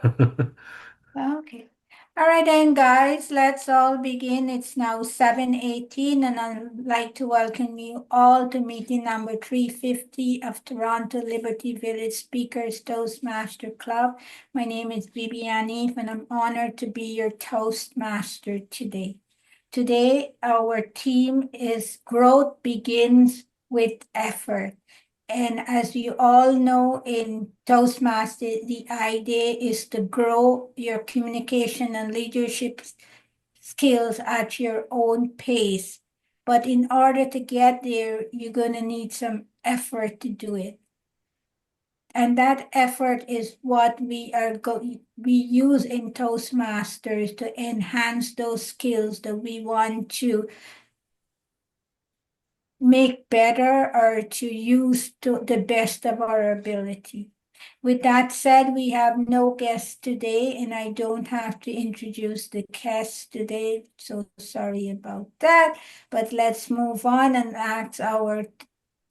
Okay. All right then, guys, let's all begin. It's now 7:18, and I'd like to welcome you all to meeting number 350 of Toronto Liberty Village Speakers Toastmaster Club. My name is Viviane, and I'm honored to be your Toastmaster today. Today, our theme is Growth Begins with Effort. And as you all know, in Toastmasters, the idea is to grow your communication and leadership skills at your own pace. But in order to get there, you're going to need some effort to do it. And that effort is what we use in Toastmasters to enhance those skills that we want to make better or to use to the best of our ability. With that said, we have no guests today, and I don't have to introduce the guests today. So sorry about that. But let's move on and ask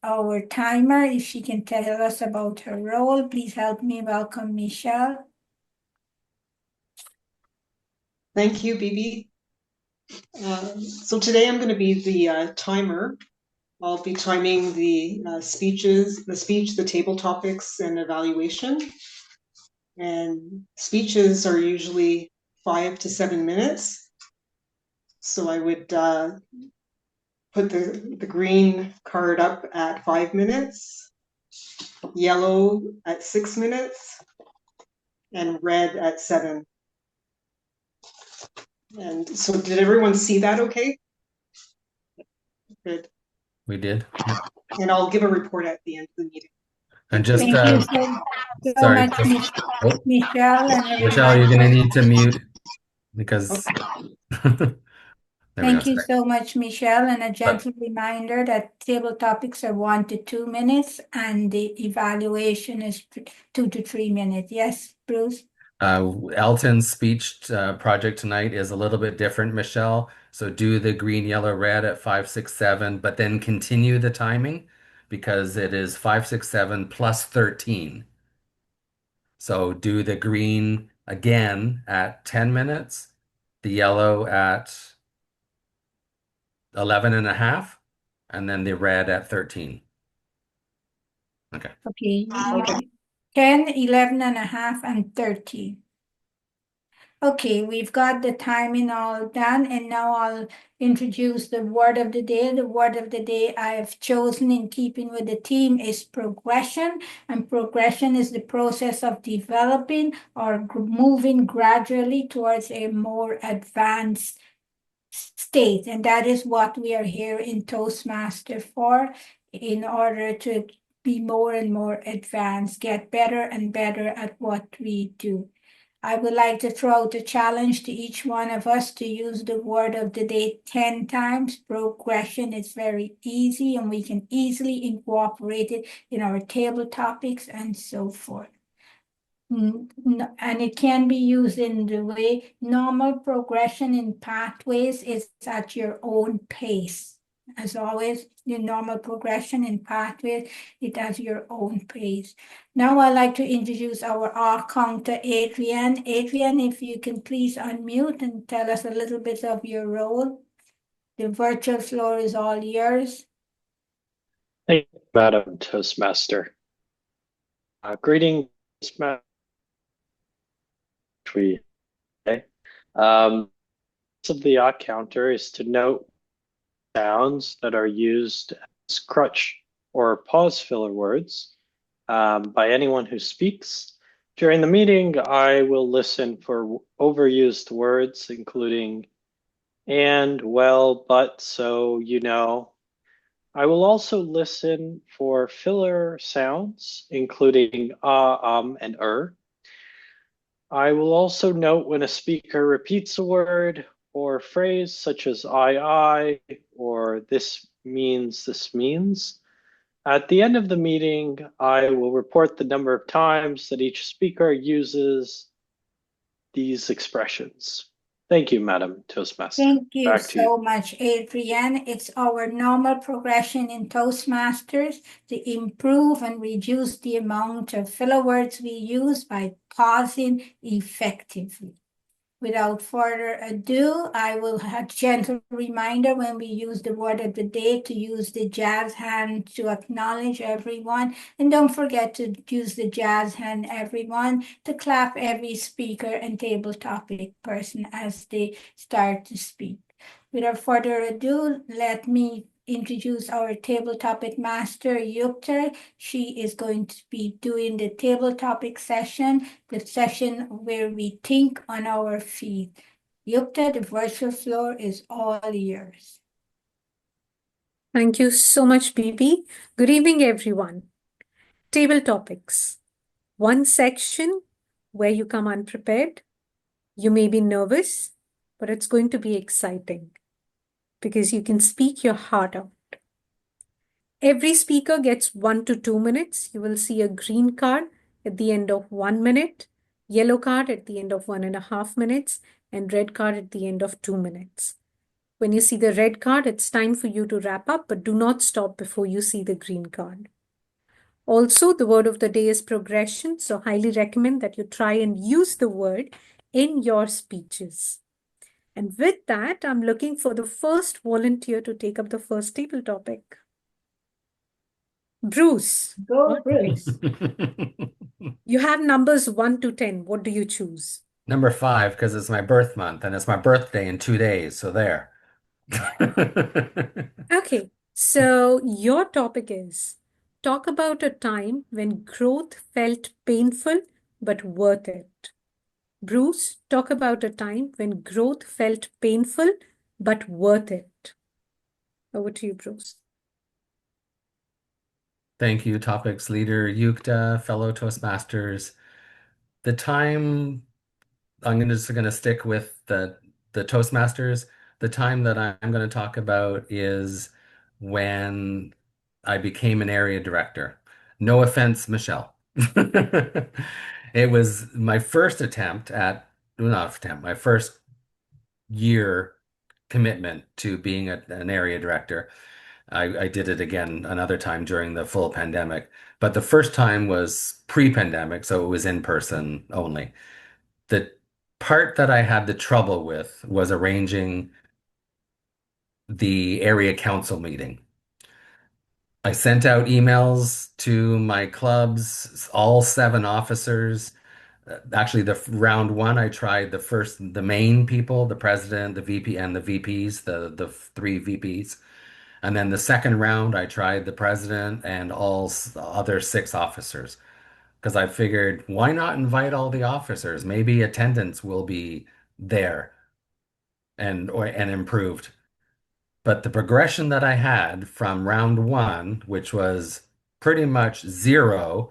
our timer if she can tell us about her role. Please help me welcome Michelle. Thank you, Bibi. So today I'm going to be the timer. I'll be timing the speech, the table topics, and evaluation. And speeches are usually 5 to 7 minutes. So I would put the green card up at 5 minutes, yellow at 6 minutes, and red at 7. And so did everyone see that okay? Good. We did. Yep. And I'll give a report at the end of the meeting. And just Thank you so sorry, much, Michelle. And Michelle, you're gonna need to mute because there we go. Thank you so much, Michelle. And a gentle reminder that table topics are 1 to 2 minutes and the evaluation is 2 to 3 minutes. Yes, Bruce? Elton's speech project tonight is a little bit different, Michelle. So do the green, yellow, red at 5, 6, 7, but then continue the timing because it is 5, 6, 7 plus 13. So do the green again at 10 minutes, the yellow at 11 and a half, and then the red at 13. Okay. Okay. 10, 11 and a half, and 13. Okay, we've got the timing all done, and now I'll introduce the word of the day. The word of the day I have chosen in keeping with the theme is progression, and progression is the process of developing or moving gradually towards a more advanced state. And that is what we are here in Toastmaster for, in order to be more and more advanced, get better and better at what we do. I would like to throw out a challenge to each one of us to use the word of the day 10 times. Progression is very easy, and we can easily incorporate it in our table topics and so forth. And it can be used in the way normal progression in pathways is at your own pace. As always, your normal progression in pathways, it has your own pace. Now I'd like to introduce our R counter, Adrian. Adrian, if you can please unmute and tell us a little bit of your role. The virtual floor is all yours. Thank you, Madam Toastmaster. Greeting, Toastmaster. Of the R counter is to note sounds that are used as crutch or pause filler words by anyone who speaks. During the meeting, I will listen for overused words, including and, well, but, so, you know. I will also listen for filler sounds, including and I will also note when a speaker repeats a word or phrase such as I, or this means. At the end of the meeting, I will report the number of times that each speaker uses these expressions. Thank you, Madam Toastmaster. Thank you Back to you. so much, Adrienne. It's our normal progression in Toastmasters to improve and reduce the amount of filler words we use by pausing effectively. Without further ado, I will have a gentle reminder when we use the word of the day to use the jazz hand to acknowledge everyone. And don't forget to use the jazz hand, everyone, to clap every speaker and table topic person as they start to speak. Without further ado, let me introduce our table topic master, Yukta. She is going to be doing the table topic session, the session where we think on our feet. Yukta, the virtual floor is all yours. Thank you so much, Bibi. Good evening, everyone. Table topics. One section where you come unprepared. You may be nervous, but it's going to be exciting because you can speak your heart out. Every speaker gets 1 to 2 minutes. You will see a green card at the end of 1 minute, yellow card at the end of 1.5 minutes, and red card at the end of 2 minutes. When you see the red card, it's time for you to wrap up, but do not stop before you see the green card. Also, the word of the day is progression, so highly recommend that you try and use the word in your speeches. And with that, I'm looking for the first volunteer to take up the first table topic. Bruce. Go, Bruce. You have numbers 1 to 10. What do you choose? Number 5, because it's my birth month and it's my birthday in 2 days. So there. Okay, so your topic is talk about a time when growth felt painful but worth it. Bruce, talk about a time when growth felt painful but worth it. Over to you, Bruce. Thank you, topics leader Yukta, fellow Toastmasters. The time I'm just going to stick with the Toastmasters. The time that I'm going to talk about is when I became an area director. No offense, Michelle. It was my first attempt at, well, not attempt, my first year commitment to being an area director. I did it again another time during the full pandemic, but the first time was pre-pandemic, so it was in person only. The part that I had the trouble with was arranging the area council meeting. I sent out emails to my clubs, all 7 officers. Actually, the round 1, I tried the main people, the president, the VP, and the VPs, the 3 VPs. And then the second round, I tried the president and all other 6 officers. Because I figured, why not invite all the officers? Maybe attendance will be there and improved. But the progression that I had from round 1, which was pretty much 0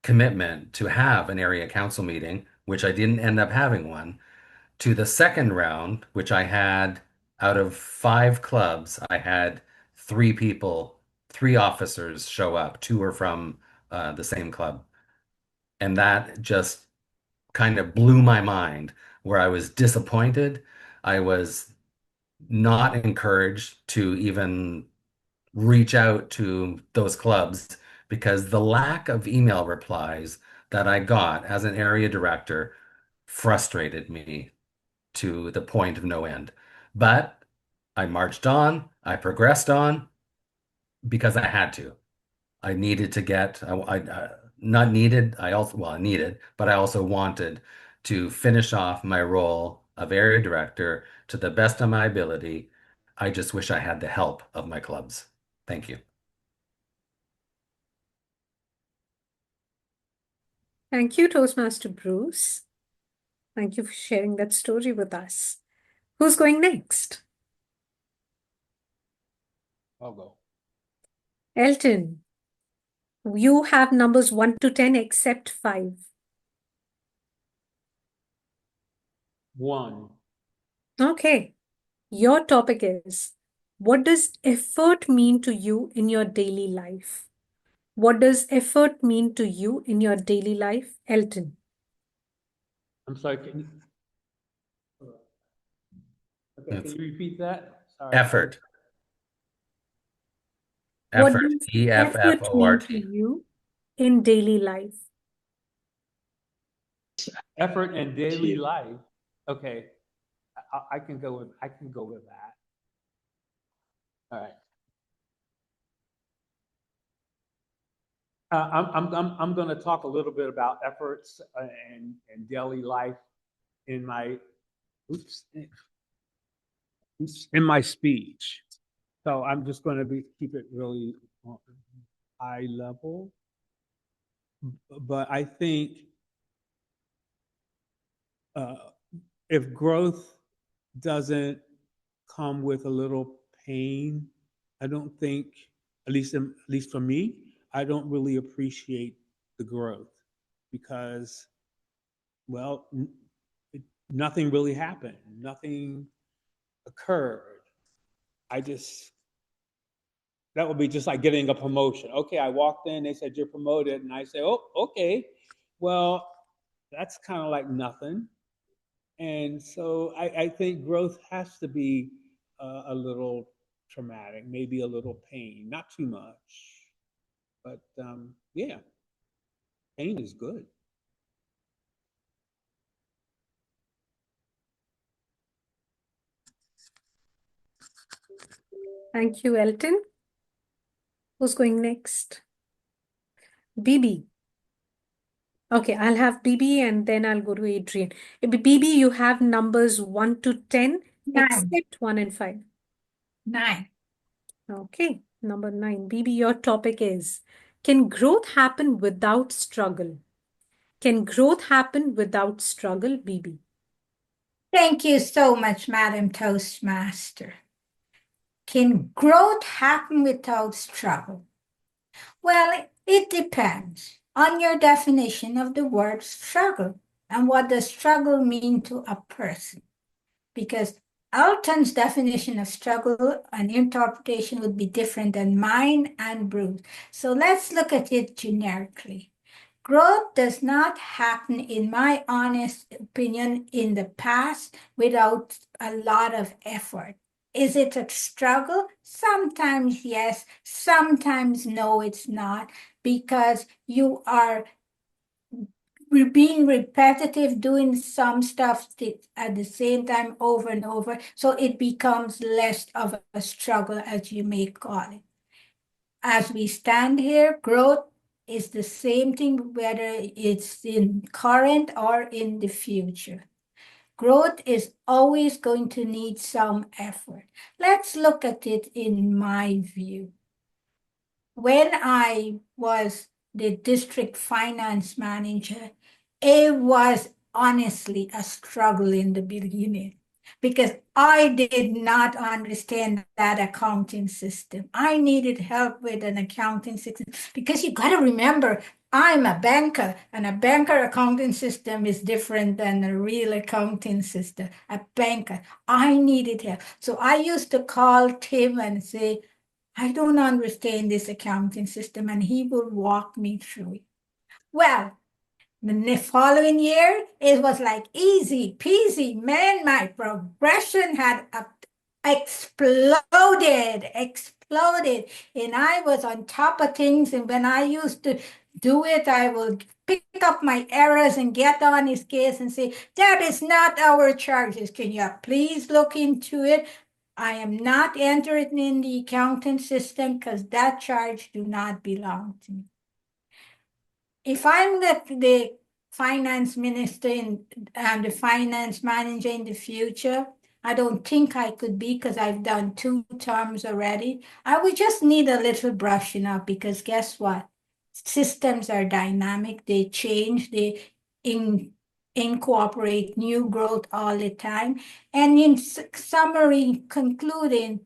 commitment to have an area council meeting, which I didn't end up having one, to the second round, which I had out of 5 clubs, I had 3 people, 3 officers show up. 2 were from the same club. And that just kind of blew my mind, where I was disappointed. I was not encouraged to even reach out to those clubs because the lack of email replies that I got as an area director frustrated me to the point of no end. But I marched on, I progressed on because I had to. I needed to get, not needed, I needed, but I also wanted to finish off my role of area director to the best of my ability. I just wish I had the help of my clubs. Thank you. Thank you, Toastmaster Bruce. Thank you for sharing that story with us. Who's going next? I'll go. Elton. You have numbers 1 to 10 except 5. 1. Okay. Your topic is, what does effort mean to you in your daily life? What does effort mean to you in your daily life, Elton? I'm sorry, can you? Okay, can you repeat that? Sorry. Effort. What Effort. does effort mean to EFFORT. you in daily life? Effort and daily you. life. Okay, I can go with that. All right. I'm going to talk a little bit about efforts and daily life in my in my speech. So I'm just going to keep it really high level. But I think if growth doesn't come with a little pain, I don't think, at least for me, I don't really appreciate the growth because, well, nothing really happened. Nothing occurred. That would be just like getting a promotion. Okay, I walked in, they said you're promoted, and I say, oh, okay. Well, that's kind of like nothing. And so I think growth has to be a little traumatic, maybe a little pain, not too much. But yeah, pain is good. Thank you, Elton. Who's going next? BB. Okay, I'll have BB and then I'll go to Adrian. BB, you have numbers 1 to 10, 9. except 1 and 5. 9. Okay, number 9. BB, your topic is, can growth happen without struggle? Can growth happen without struggle, BB? Thank you so much, Madam Toastmaster. Can growth happen without struggle? Well, it depends on your definition of the word struggle and what does struggle mean to a person. Because Alton's definition of struggle and interpretation would be different than mine and Bruce. So let's look at it generically. Growth does not happen, in my honest opinion, in the past without a lot of effort. Is it a struggle? Sometimes yes, sometimes no, it's not, because you are being repetitive, doing some stuff at the same time over and over, so it becomes less of a struggle, as you may call it. As we stand here, growth is the same thing whether it's in current or in the future. Growth is always going to need some effort. Let's look at it in my view. When I was the district finance manager, it was honestly a struggle in the beginning because I did not understand that accounting system. I needed help with an accounting system because you got to remember, I'm a banker, and a banker accounting system is different than a real accounting system. A banker, I needed help. So I used to call Tim and say, I don't understand this accounting system, and he will walk me through it. Well, the following year, it was like easy peasy. Man, my progression had exploded. And I was on top of things. And when I used to do it, I would pick up my errors and get on his case and say, that is not our charges. Can you please look into it? I am not entering in the accounting system because that charge do not belong to me. If I'm the finance minister and the finance manager in the future, I don't think I could be because I've done 2 terms already. I would just need a little brushing up because guess what? Systems are dynamic, they change, they incorporate new growth all the time. And in summary, concluding,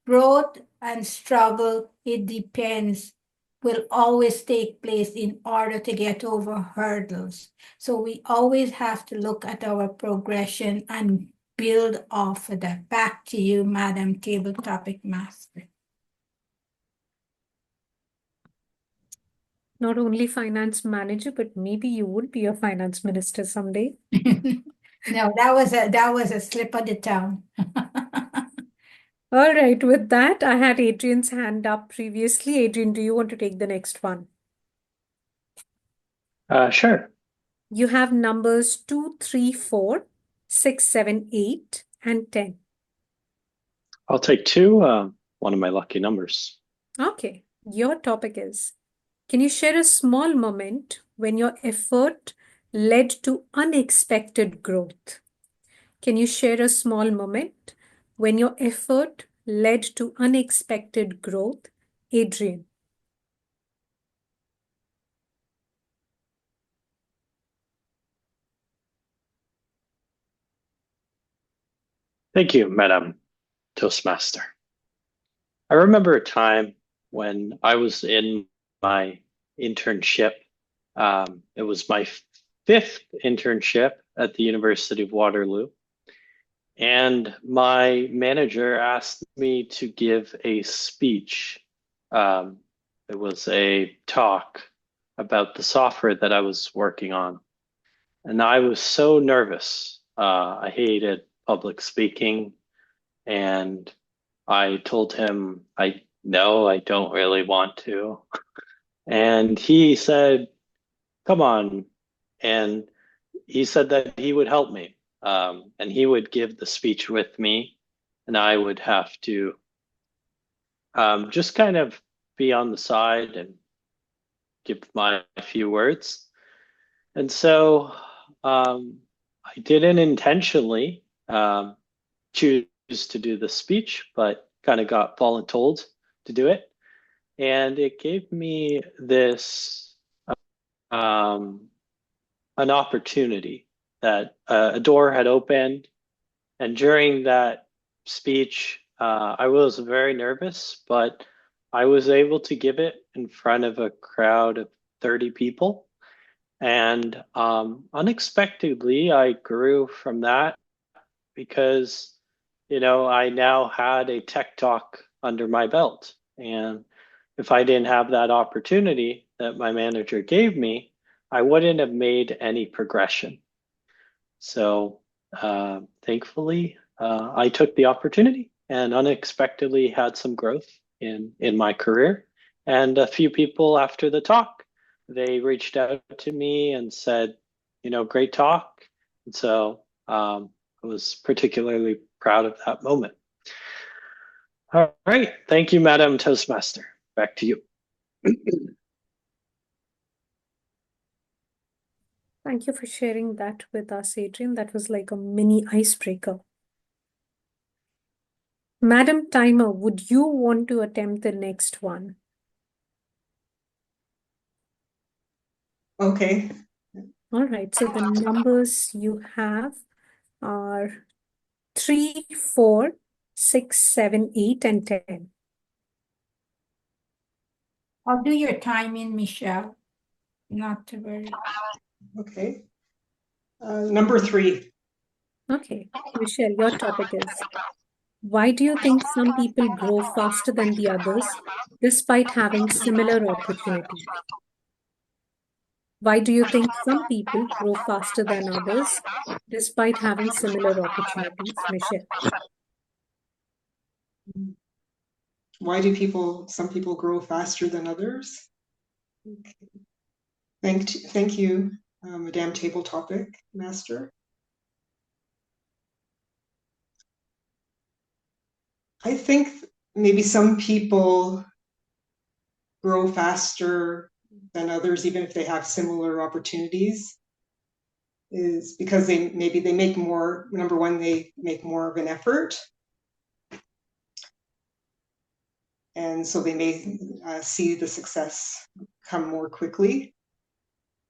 growth and struggle, it depends, will always take place in order to get over hurdles. So we always have to look at our progression and build off of that. Back to you, Madam Table Topic Master. Not only finance manager, but maybe you would be a finance minister someday. No, that was a slip of the tongue. All right, with that, I had Adrian's hand up previously. Adrian, do you want to take the next one? Sure. You have numbers 2, 3, 4, 6, 7, 8, and 10. I'll take 2, one of my lucky numbers. Okay, your topic is, can you share a small moment when your effort led to unexpected growth? Can you share a small moment when your effort led to unexpected growth? Adrian. Thank you, Madam Toastmaster. I remember a time when I was in my internship. It was my 5th internship at the University of Waterloo. And my manager asked me to give a speech. It was a talk about the software that I was working on. And I was so nervous. I hated public speaking. And I told him, I don't really want to. And he said, come on. And he said that he would help me. And he would give the speech with me, and I would have to just kind of be on the side and give my few words. And so I didn't intentionally choose to do the speech, but kind of got voluntold to do it. And it gave me this an opportunity that a door had opened. And during that speech, I was very nervous, but I was able to give it in front of a crowd of 30 people. And unexpectedly, I grew from that because, I now had a tech talk under my belt. And if I didn't have that opportunity that my manager gave me, I wouldn't have made any progression. So thankfully, I took the opportunity and unexpectedly had some growth in my career. And a few people after the talk, they reached out to me and said, great talk. And so I was particularly proud of that moment. All right. Thank you, Madam Toastmaster. Back to you. Thank you for sharing that with us, Adrian. That was like a mini icebreaker. Madam Timer, would you want to attempt the next one? Okay. All right, so the numbers you have are 3, 4, 6, 7, 8, and 10. I'll do your timing, Michelle. Not to worry. Okay. Number 3. Okay, Michelle, your topic is, why do you think some people grow faster than the others despite having similar opportunities? Why do you think some people grow faster than others despite having similar opportunities, Michelle? Why do some people grow faster than others? Okay. Thank you, Madame Table Topic Master. I think maybe some people grow faster than others, even if they have similar opportunities, is because they make more. Number one, they make more of an effort, and so they may see the success come more quickly.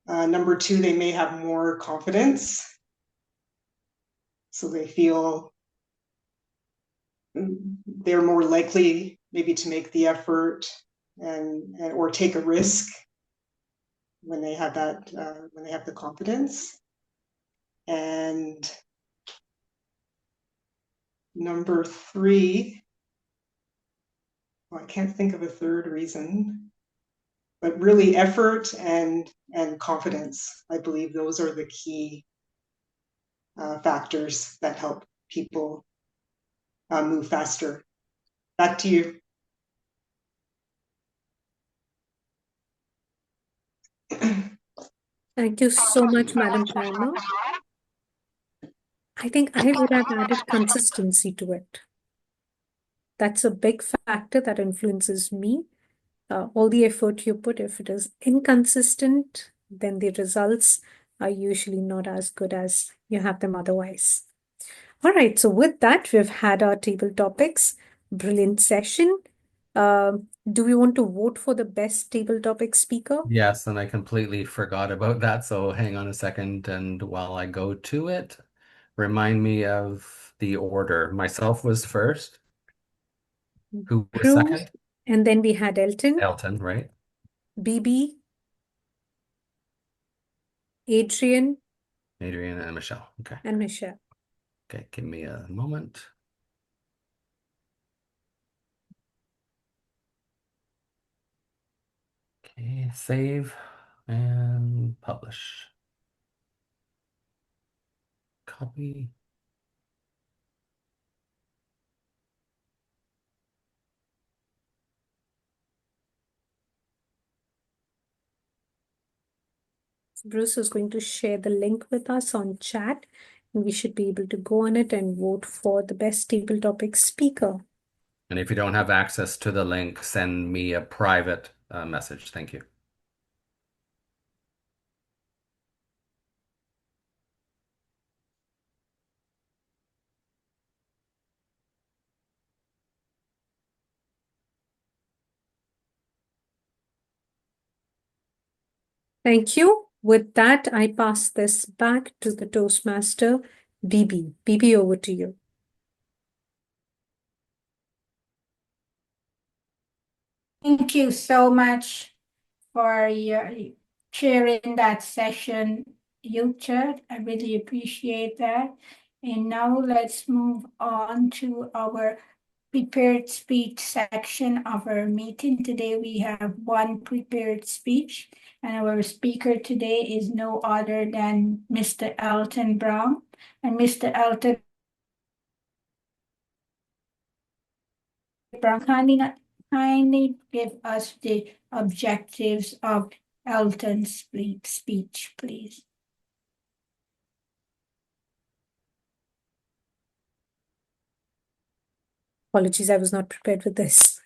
Number two, they may have more confidence, so they feel they're more likely maybe to make the effort and or take a risk when they have that when they have the confidence. And number three, well, I can't think of a third reason, but really effort and confidence. I believe those are the key factors that help people move faster Back to you. Thank you so much, Madam Timer. I think I would have added consistency to it. That's a big factor that influences me. All the effort you put, if it is inconsistent, then the results are usually not as good as you have them otherwise. All right, so with that, we've had our table topics. Brilliant session. Do we want to vote for the best table topic speaker? Yes, and I completely forgot about that. So hang on a second. And while I go to it, remind me of the order. Myself was first. Who was Prue, second? and then we had Elton, Elton, right? BB, Adrian, Adrian and Michelle. Okay. and Michelle. Okay, give me a moment. Okay, save and publish. Copy. Bruce is going to share the link with us on chat, and we should be able to go on it and vote for the best table topic speaker. And if you don't have access to the link, send me a private message. Thank you. Thank you. With that, I pass this back to the Toastmaster, BB. BB, over to you. Thank you so much for your sharing that session, Yukcha. I really appreciate that. And now let's move on to our prepared speech section of our meeting. Today we have one prepared speech, and our speaker today is no other than Mr. Elton Brown. And Mr. Elton Brown, kindly give us the objectives of Elton's speech, please. Apologies, I was not prepared with this.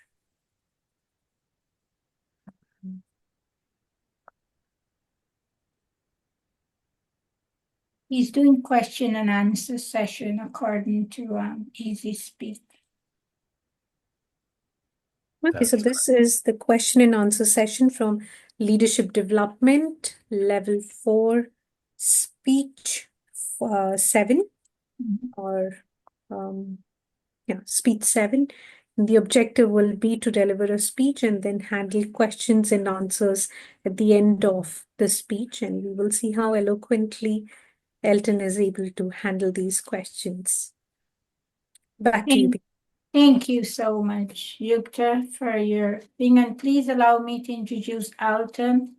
He's doing question and answer session according to Easy Speak. Okay, so this is the question and answer session from Leadership Development, Level 4, Speech 7, or Speech 7. The objective will be to deliver a speech and then handle questions and answers at the end of the speech. And we will see how eloquently Elton is able to handle these questions. Back to you. Thank you so much, Yukta, for your thing. And please allow me to introduce Elton.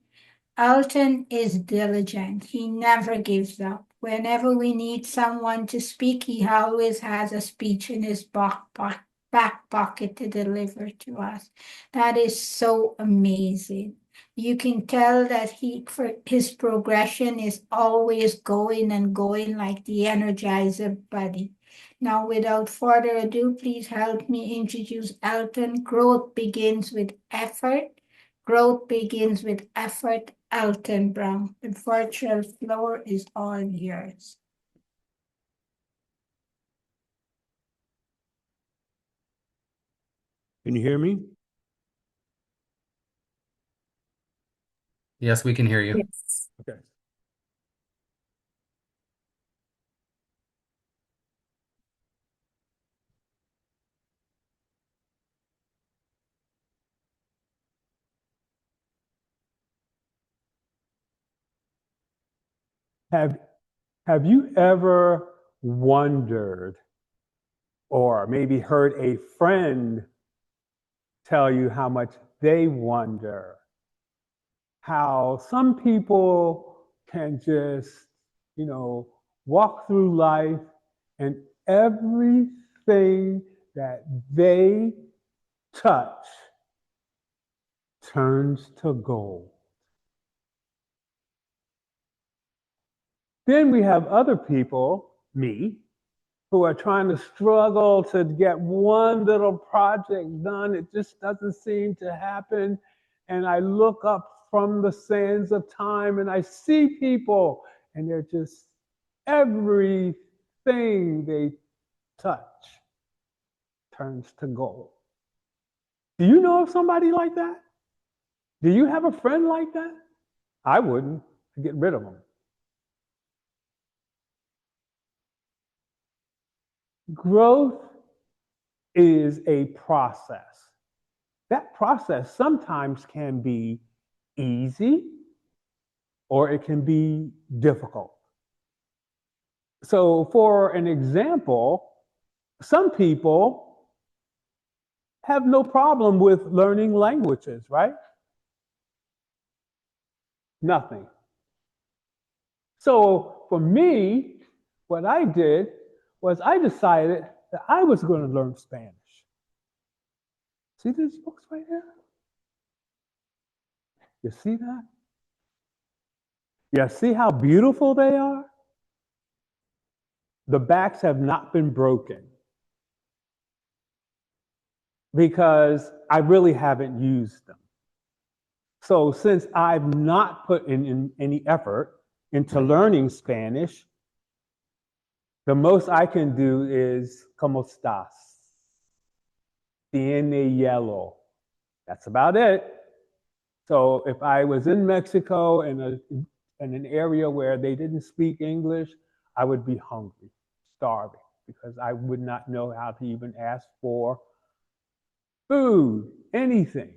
Elton is diligent. He never gives up. Whenever we need someone to speak, he always has a speech in his back pocket to deliver to us. That is so amazing. You can tell that his progression is always going and going like the Energizer Bunny. Now, without further ado, please help me introduce Elton. Growth begins with effort. Growth begins with effort. Elton Brown. The virtual floor is all yours. Can you hear me? Yes, we can hear you. Yes. Okay. Have you ever wondered or maybe heard a friend tell you how much they wonder? How some people can just, walk through life and everything that they touch turns to gold. Then we have other people, me, who are trying to struggle to get one little project done. It just doesn't seem to happen. And I look up from the sands of time and I see people, and they're just, everything they touch turns to gold. Do you know of somebody like that? Do you have a friend like that? I wouldn't. I'd get rid of them. Growth is a process. That process sometimes can be easy or it can be difficult. So, for an example, some people have no problem with learning languages, right? Nothing. So, for me, what I did was I decided that I was going to learn Spanish. See these books right here? You see that? You see how beautiful they are? The backs have not been broken because I really haven't used them. So since I've not put in any effort into learning Spanish, the most I can do is ¿Cómo estás? Tiene hielo. That's about it. So if I was in Mexico in an area where they didn't speak English, I would be hungry, starving, because I would not know how to even ask for food, anything.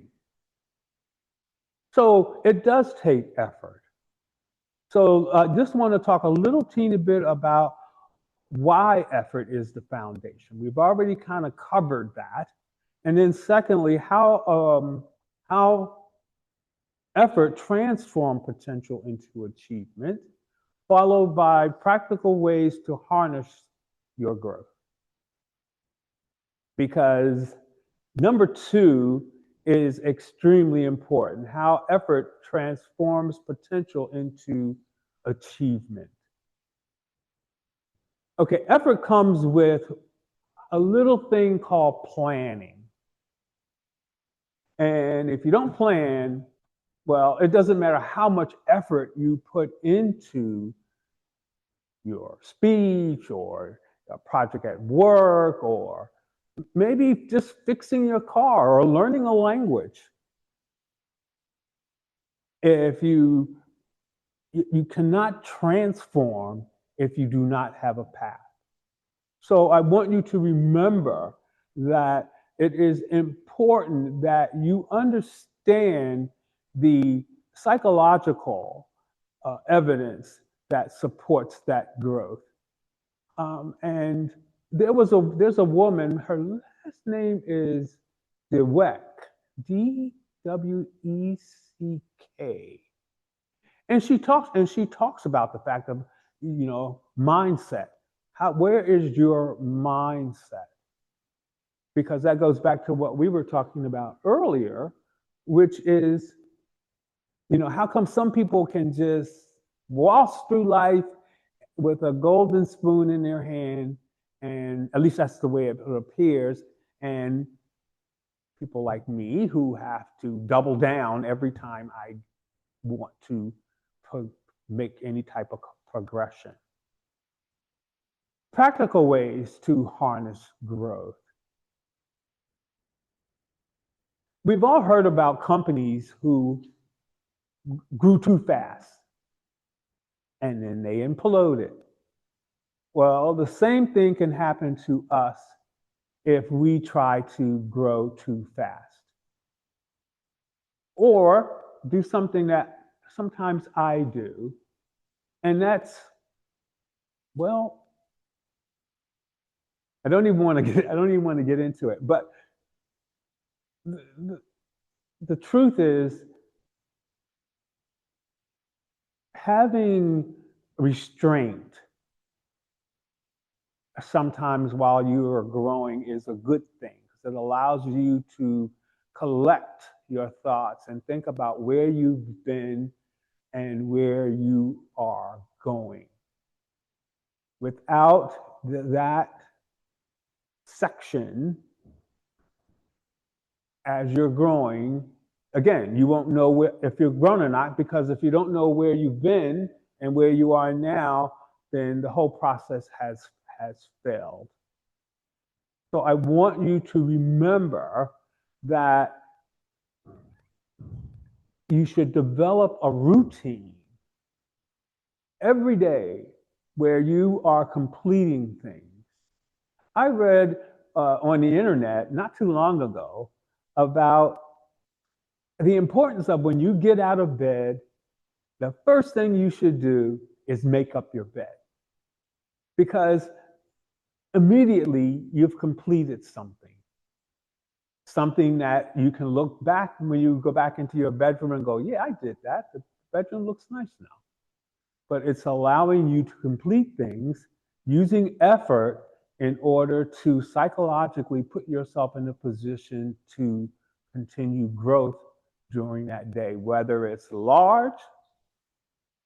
So it does take effort. So I just want to talk a little teeny bit about why effort is the foundation. We've already kind of covered that. And then secondly, how effort transforms potential into achievement, followed by practical ways to harness your growth. Because number 2 is extremely important, how effort transforms potential into achievement. Okay, effort comes with a little thing called planning. And if you don't plan, well, it doesn't matter how much effort you put into your speech or a project at work, or maybe just fixing your car or learning a language. If you cannot transform if you do not have a path. So I want you to remember that it is important that you understand the psychological evidence that supports that growth. And there's a woman, her last name is Dweck, D-W-E-C-K. And she talks about the fact of, mindset. Where is your mindset? Because that goes back to what we were talking about earlier, which is, how come some people can just waltz through life with a golden spoon in their hand, and at least that's the way it appears, and people like me who have to double down every time I want to make any type of progression. Practical ways to harness growth. We've all heard about companies who grew too fast and then they imploded. Well, the same thing can happen to us if we try to grow too fast. Or do something that sometimes I do, and that's, well, I don't even want to get into it, but the truth is, having restraint sometimes while you are growing is a good thing. It allows you to collect your thoughts and think about where you've been and where you are going. Without that section, as you're growing, again, you won't know if you're grown or not, because if you don't know where you've been and where you are now, then the whole process has failed. So I want you to remember that you should develop a routine every day where you are completing things. I read on the internet not too long ago about the importance of when you get out of bed, the first thing you should do is make up your bed. Because immediately you've completed something. Something that you can look back when you go back into your bedroom and go, yeah, I did that. The bedroom looks nice now. But it's allowing you to complete things using effort in order to psychologically put yourself in a position to continue growth during that day, whether it's large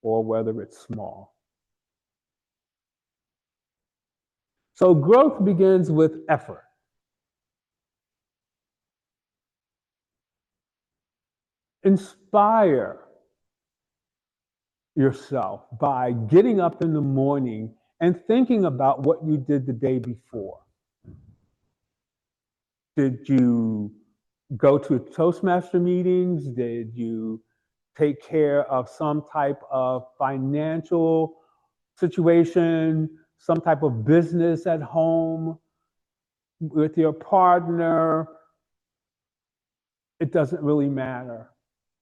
or whether it's small. So growth begins with effort. Inspire yourself by getting up in the morning and thinking about what you did the day before. Did you go to Toastmaster meetings? Did you take care of some type of financial situation, some type of business at home with your partner? It doesn't really matter.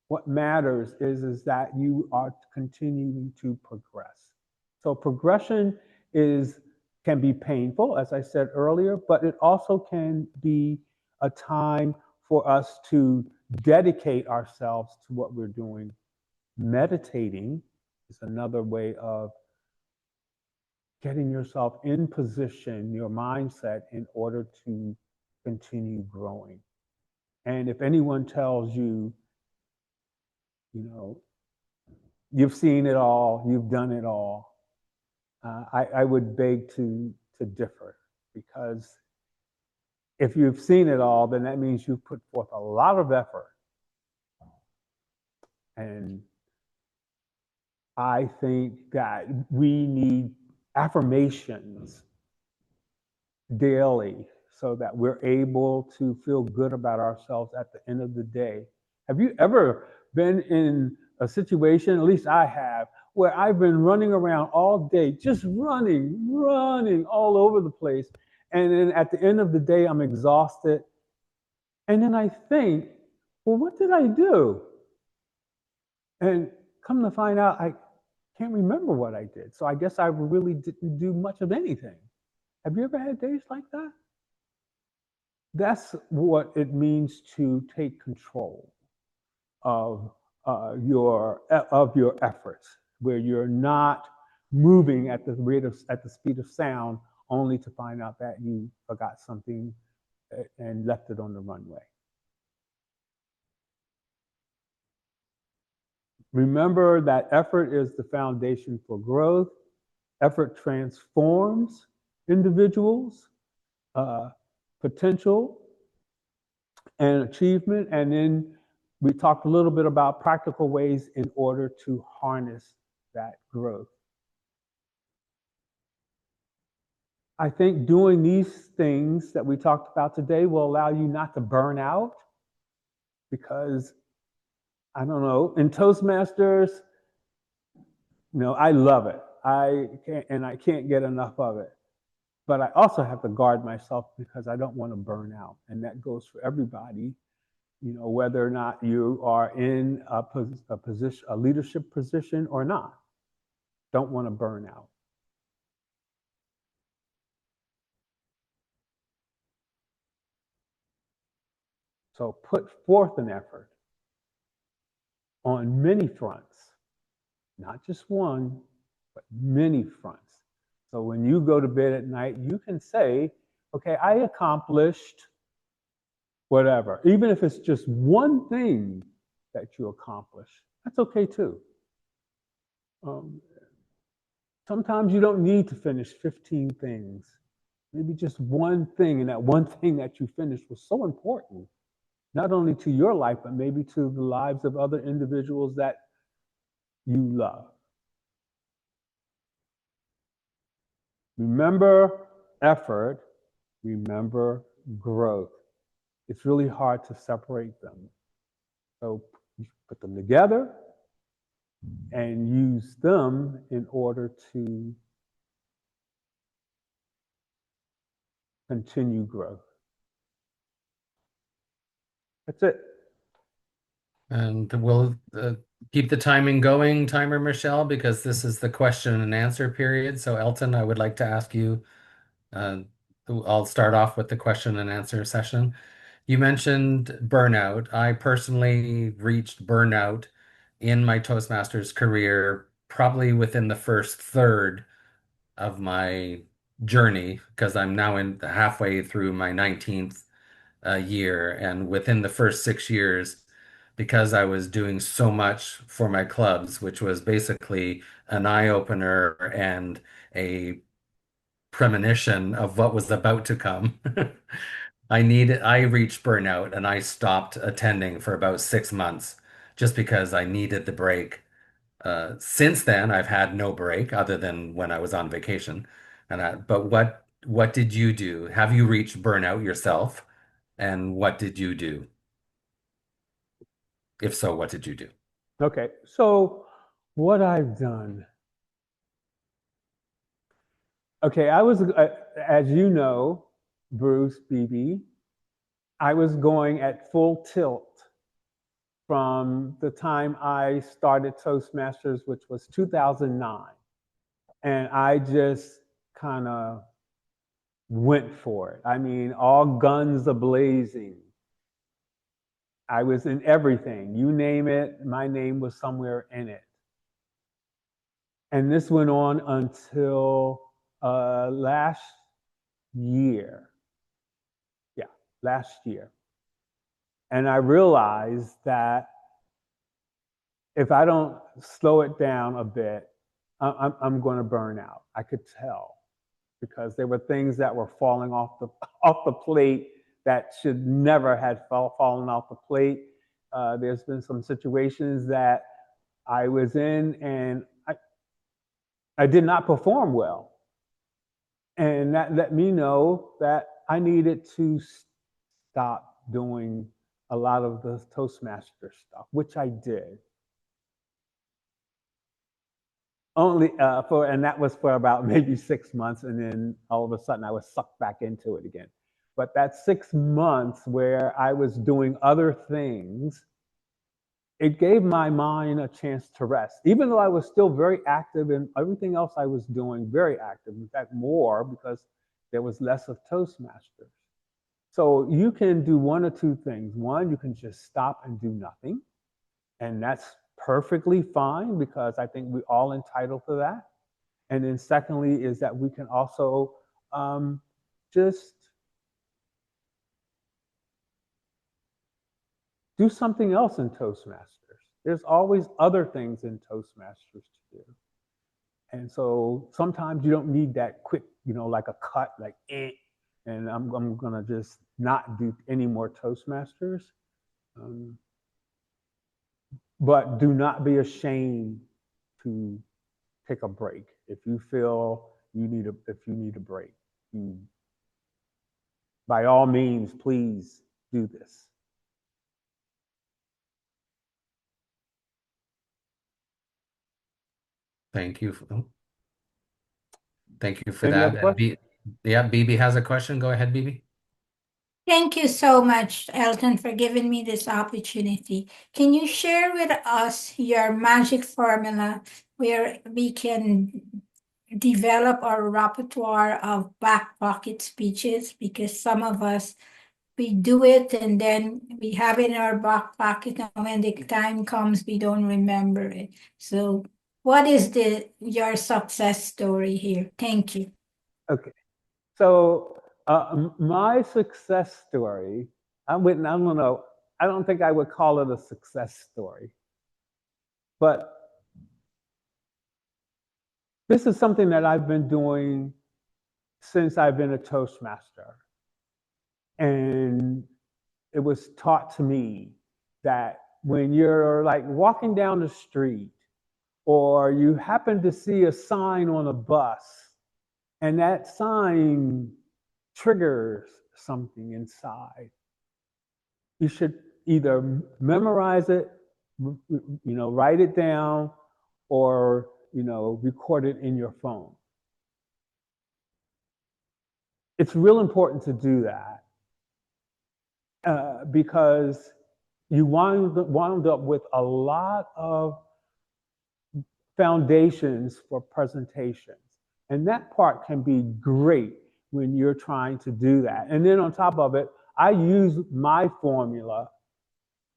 What matters is that you are continuing to progress. So progression can be painful, as I said earlier, but it also can be a time for us to dedicate ourselves to what we're doing. Meditating is another way of getting yourself in position, your mindset, in order to continue growing. And if anyone tells you, you've seen it all, you've done it all, I would beg to differ, because if you've seen it all, then that means you've put forth a lot of effort. And I think that we need affirmations daily so that we're able to feel good about ourselves at the end of the day. Have you ever been in a situation, at least I have, where I've been running around all day, just running all over the place. And then at the end of the day, I'm exhausted. And then I think, well, what did I do? And come to find out, I can't remember what I did. So I guess I really didn't do much of anything. Have you ever had days like that? That's what it means to take control of your efforts, where you're not moving at the speed of sound, only to find out that you forgot something and left it on the runway. Remember that effort is the foundation for growth. Effort transforms individuals, potential and achievement. And then we talked a little bit about practical ways in order to harness that growth. I think doing these things that we talked about today will allow you not to burn out, because, I don't know, in Toastmasters, I love it. I can't get enough of it. But I also have to guard myself because I don't want to burn out. And that goes for everybody, whether or not you are in a leadership position or not. Don't want to burn out. So put forth an effort on many fronts, not just one, but many fronts. So when you go to bed at night, you can say, okay, I accomplished whatever. Even if it's just one thing that you accomplish, that's okay too. Sometimes you don't need to finish 15 things. Maybe just one thing, and that one thing that you finished was so important, not only to your life, but maybe to the lives of other individuals that you love. Remember effort, remember growth. It's really hard to separate them. So you put them together and use them in order to continue growth. That's it. And we'll keep the timing going, timer Michelle, because this is the question and answer period. So Elton, I would like to ask you, I'll start off with the question and answer session. You mentioned burnout. I personally reached burnout in my Toastmasters career, probably within the first third of my journey, because I'm now in halfway through my 19th year. And within the first 6 years, because I was doing so much for my clubs, which was basically an eye-opener and a premonition of what was about to come. I reached burnout and I stopped attending for about 6 months just because I needed the break. Since then, I've had no break other than when I was on vacation. But what did you do? Have you reached burnout yourself? And what did you do? If so, what did you do? Okay, so what I've done. Okay, I was, as you know, Bruce, BB, I was going at full tilt from the time I started Toastmasters, which was 2009. And I just kind of went for it. I mean, all guns a-blazing. I was in everything. You name it, my name was somewhere in it. And this went on until last year. Yeah, last year. And I realized that if I don't slow it down a bit, I'm going to burn out. I could tell, because there were things that were falling off the plate that should never have fallen off the plate. There's been some situations that I was in and I did not perform well. And that let me know that I needed to stop doing a lot of the Toastmaster stuff, which I did. Only and that was for about maybe 6 months, and then all of a sudden I was sucked back into it again. But that 6 months where I was doing other things, it gave my mind a chance to rest. Even though I was still very active in everything else I was doing, very active, in fact, more, because there was less of Toastmasters. So you can do one or two things. One, you can just stop and do nothing. And that's perfectly fine, because I think we're all entitled to that. And then secondly is that we can also just do something else in Toastmasters. There's always other things in Toastmasters to do. And so sometimes you don't need that quick, like a cut, like, and I'm going to just not do any more Toastmasters. But do not be ashamed to take a break. If you feel if you need a break, by all means, please do this. Thank you. Thank you for Any that. other questions? Yeah, BB has a question. Go ahead, BB. Thank you so much, Elton, for giving me this opportunity. Can you share with us your magic formula where we can develop our repertoire of back pocket speeches? Because some of us, we do it and then we have it in our back pocket, and when the time comes, we don't remember it. So what is your success story here? Thank you. Okay. So my success story, I don't know. I don't think I would call it a success story. But this is something that I've been doing since I've been a Toastmaster. And it was taught to me that when you're like walking down the street or you happen to see a sign on a bus and that sign triggers something inside, you should either memorize it, write it down, or record it in your phone. It's real important to do that because you wound up with a lot of foundations for presentations. And that part can be great when you're trying to do that. And then on top of it, I use my formula,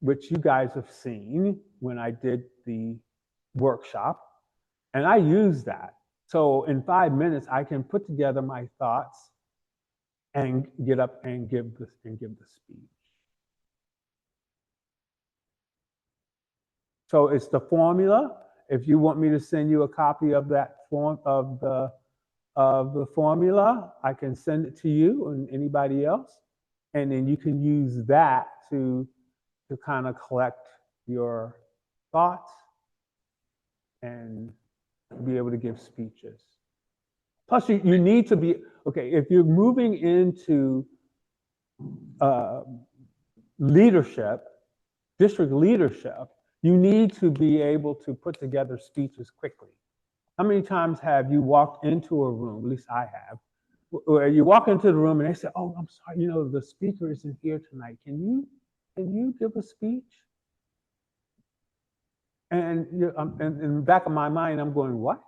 which you guys have seen when I did the workshop, and I use that. So in 5 minutes, I can put together my thoughts and get up and give the speech. So it's the formula. If you want me to send you a copy of that form of the formula, I can send it to you and anybody else, and then you can use that to kind of collect your thoughts and be able to give speeches. Plus, you need to be, okay, if you're moving into leadership, district leadership, you need to be able to put together speeches quickly. How many times have you walked into a room, at least I have, where you walk into the room and they say, oh, I'm sorry, the speaker isn't here tonight. Can you give a speech? And in the back of my mind, I'm going, what?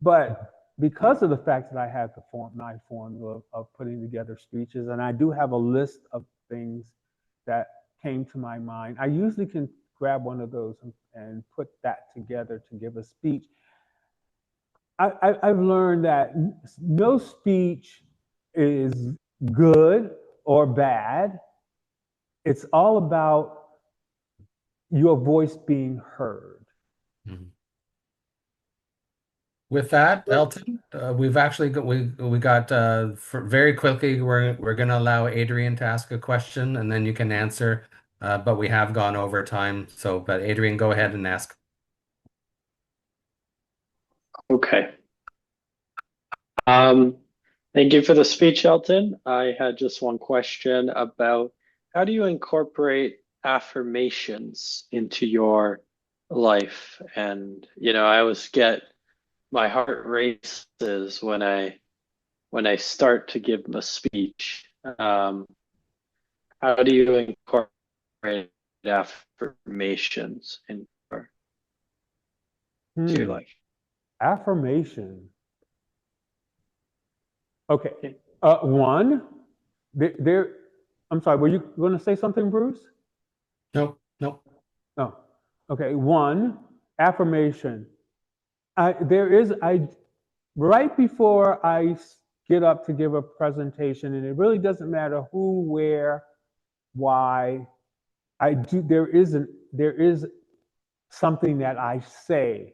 But because of the fact that I have my formula of putting together speeches, and I do have a list of things that came to my mind, I usually can grab one of those and put that together to give a speech. I've learned that no speech is good or bad. It's all about your voice being heard. Mm-hmm. With that, Elton, we've actually got, we got very quickly. We're going to allow Adrian to ask a question, and then you can answer. But we have gone over time, but Adrian, go ahead and ask. Okay. Thank you for the speech, Elton. I had just one question about how do you incorporate affirmations into your life? And I always get my heart races when I start to give a speech. How do you incorporate affirmations into your life? Affirmation. Okay. One, I'm sorry, were you going to say something, Bruce? No. Oh, okay. One, affirmation. Right before I get up to give a presentation, and it really doesn't matter who, where, why, there is something that I say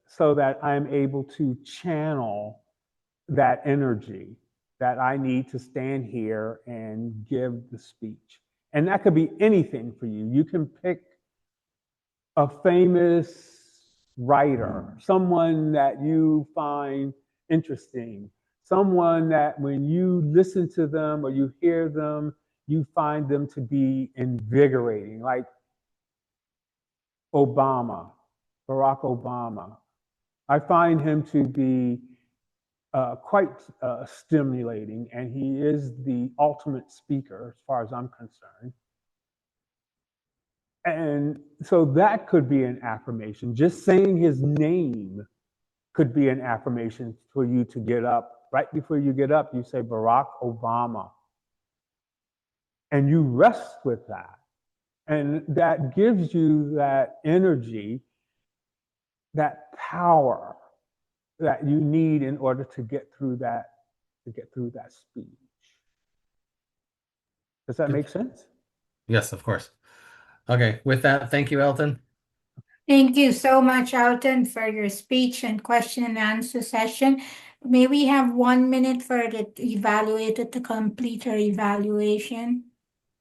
so that I'm able to channel that energy that I need to stand here and give the speech. And that could be anything for you. You can pick a famous writer, someone that you find interesting, someone that when you listen to them or you hear them, you find them to be invigorating, like Barack Obama. I find him to be quite stimulating, and he is the ultimate speaker as far as I'm concerned. And so that could be an affirmation. Just saying his name could be an affirmation for you to get up. Right before you get up, you say Barack Obama. And you rest with that. And that gives you that energy, that power that you need in order to get through that speech. Does that Good. make sense? Yes, of course. Okay, with that, thank you, Elton. Thank you so much, Alton, for your speech and question and answer session. May we have 1 minute for the evaluator to complete her evaluation?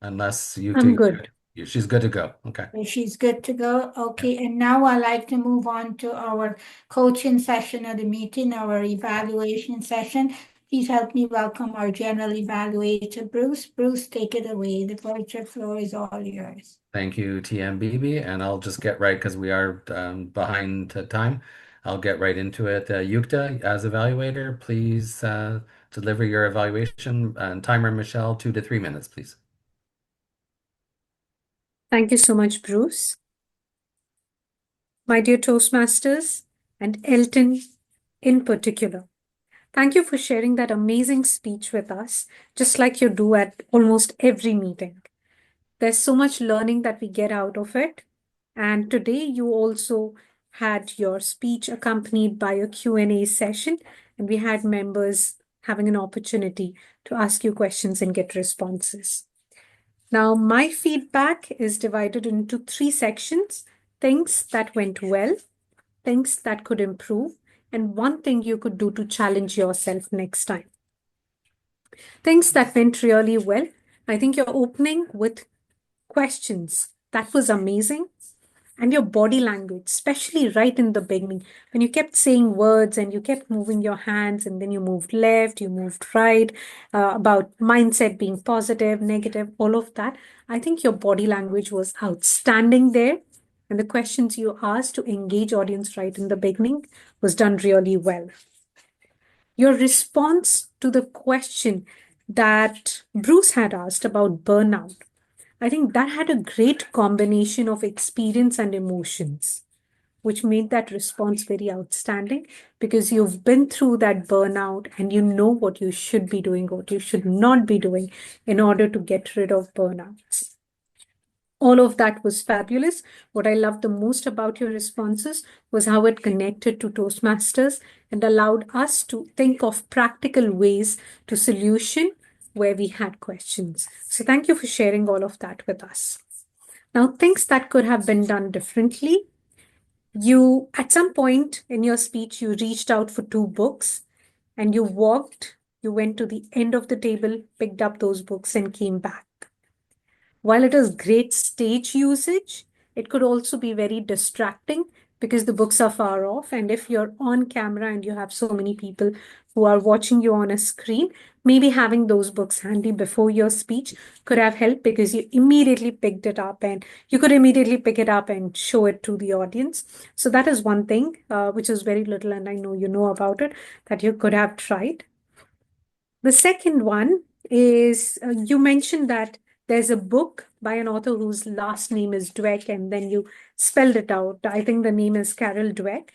Unless you I'm two, good. she's good to go. Okay. She's good to go. Okay, and now I'd like to move on to our coaching session of the meeting, our evaluation session. Please help me welcome our general evaluator, Bruce. Bruce, take it away. The virtual floor is all yours. Thank you, TMBB, and I'll just get right because we are behind time. I'll get right into it. Yukta, as evaluator, please deliver your evaluation. And timer, Michelle, 2 to 3 minutes, please. Thank you so much, Bruce. My dear Toastmasters, and Elton in particular, thank you for sharing that amazing speech with us, just like you do at almost every meeting. There's so much learning that we get out of it. And today you also had your speech accompanied by a Q&A session, and we had members having an opportunity to ask you questions and get responses. Now, my feedback is divided into 3 sections: things that went well, things that could improve, and one thing you could do to challenge yourself next time. Things that went really well. I think you're opening with questions. That was amazing. And your body language, especially right in the beginning, when you kept saying words and you kept moving your hands and then you moved left, you moved right, about mindset being positive, negative, all of that. I think your body language was outstanding there. And the questions you asked to engage audience right in the beginning was done really well. Your response to the question that Bruce had asked about burnout, I think that had a great combination of experience and emotions, which made that response very outstanding because you've been through that burnout and you know what you should be doing, what you should not be doing in order to get rid of burnouts. All of that was fabulous. What I loved the most about your responses was how it connected to Toastmasters and allowed us to think of practical ways to solution where we had questions. So thank you for sharing all of that with us. Now, things that could have been done differently. You, at some point in your speech, you reached out for 2 books and you went to the end of the table, picked up those books and came back. While it is great stage usage, it could also be very distracting because the books are far off. And if you're on camera and you have so many people who are watching you on a screen, maybe having those books handy before your speech could have helped because you immediately picked it up and you could immediately pick it up and show it to the audience. So that is one thing, which is very little, and I know you know about it, that you could have tried. The second one is you mentioned that there's a book by an author whose last name is Dweck, and then you spelled it out. I think the name is Carol Dweck.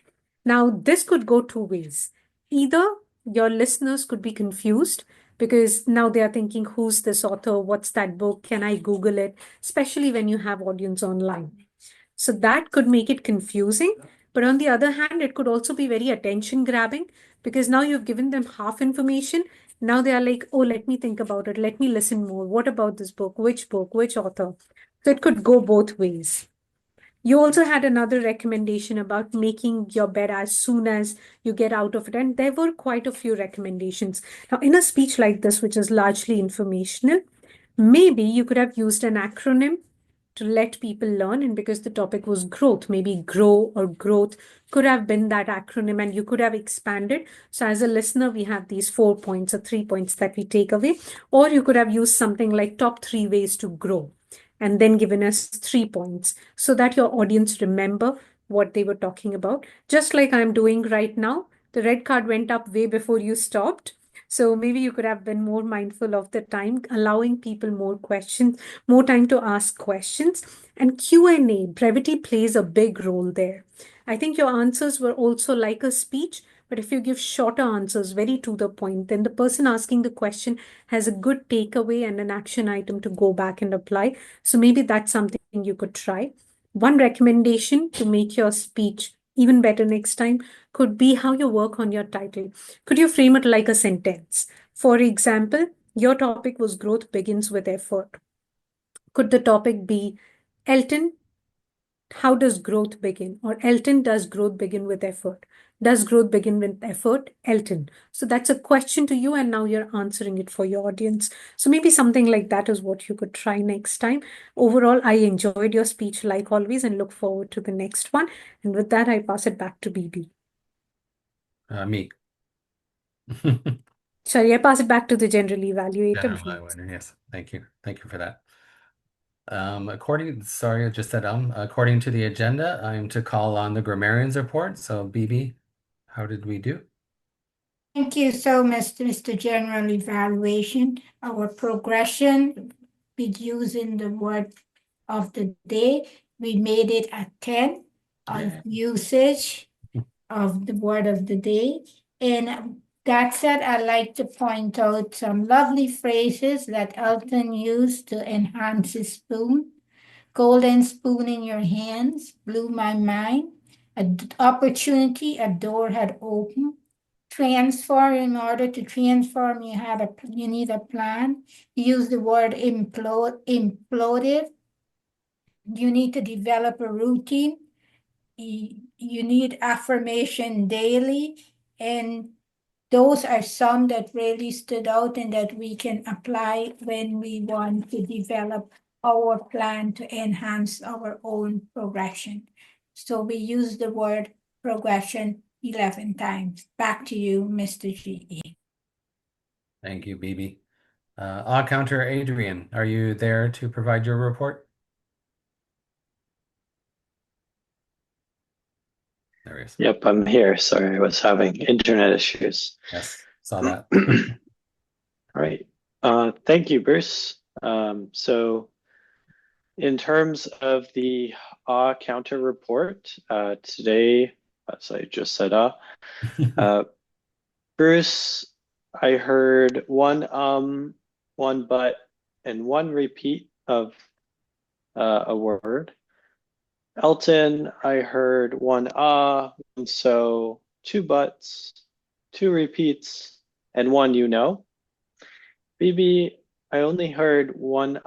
Now, this could go 2 ways. Either your listeners could be confused because now they are thinking, who's this author? What's that book? Can I Google it? Especially when you have audience online. So that could make it confusing. But on the other hand, it could also be very attention grabbing because now you've given them half information. Now they are like, oh, let me think about it. Let me listen more. What about this book? Which book? Which author? So it could go both ways. You also had another recommendation about making your bed as soon as you get out of it. And there were quite a few recommendations. Now, in a speech like this, which is largely informational, maybe you could have used an acronym to let people learn. And because the topic was growth, maybe grow or growth could have been that acronym and you could have expanded. So as a listener, we have these 4 points or 3 points that we take away. Or you could have used something like top 3 ways to grow and then given us 3 points so that your audience remember what they were talking about. Just like I'm doing right now, the red card went up way before you stopped. So maybe you could have been more mindful of the time, allowing people more questions, more time to ask questions. And Q&A, brevity plays a big role there. I think your answers were also like a speech, but if you give shorter answers, very to the point, then the person asking the question has a good takeaway and an action item to go back and apply. So maybe that's something you could try. One recommendation to make your speech even better next time could be how you work on your title. Could you frame it like a sentence? For example, Your topic was growth begins with effort. Could the topic be Elton, how does growth begin? Or Elton, does growth begin with effort? Does growth begin with effort? Elton. So that's a question to you, and now you're answering it for your audience. So maybe something like that is what you could try next time. Overall, I enjoyed your speech like always and look forward to the next one. And with that, I pass it back to BB. Me. Sorry, I pass it back to the general evaluator. My winner. Yes. Thank you. Thank you for that. Sorry, I just said according to the agenda, I'm to call on the grammarian's report. So BB, how did we do? Thank you so much, Mr. General Evaluation. Our progression with using the word of the day, we made it a 10 of usage of the word of the day. And that said, I'd like to point out some lovely phrases that Elton used to enhance his spoon. Golden spoon in your hands blew my mind. An opportunity, a door had opened. Transform, in order to transform, you need a plan. Use the word imploded. You need to develop a routine. You need affirmation daily. And those are some that really stood out and that we can apply when we want to develop our plan to enhance our own progression. So we use the word progression 11 times. Back to you, Mr. GE. Thank you, BB. Odd counter Adrian, are you there to provide your report? There he is. Yep, I'm here. Sorry, I was having internet issues. Yes, saw that. All right. Thank you, Bruce. So in terms of the counter report, today, as I just said, Bruce, I heard one but, and one repeat of a word. Elton, I heard one one so, two buts, two repeats, and one you know. BB, I only heard one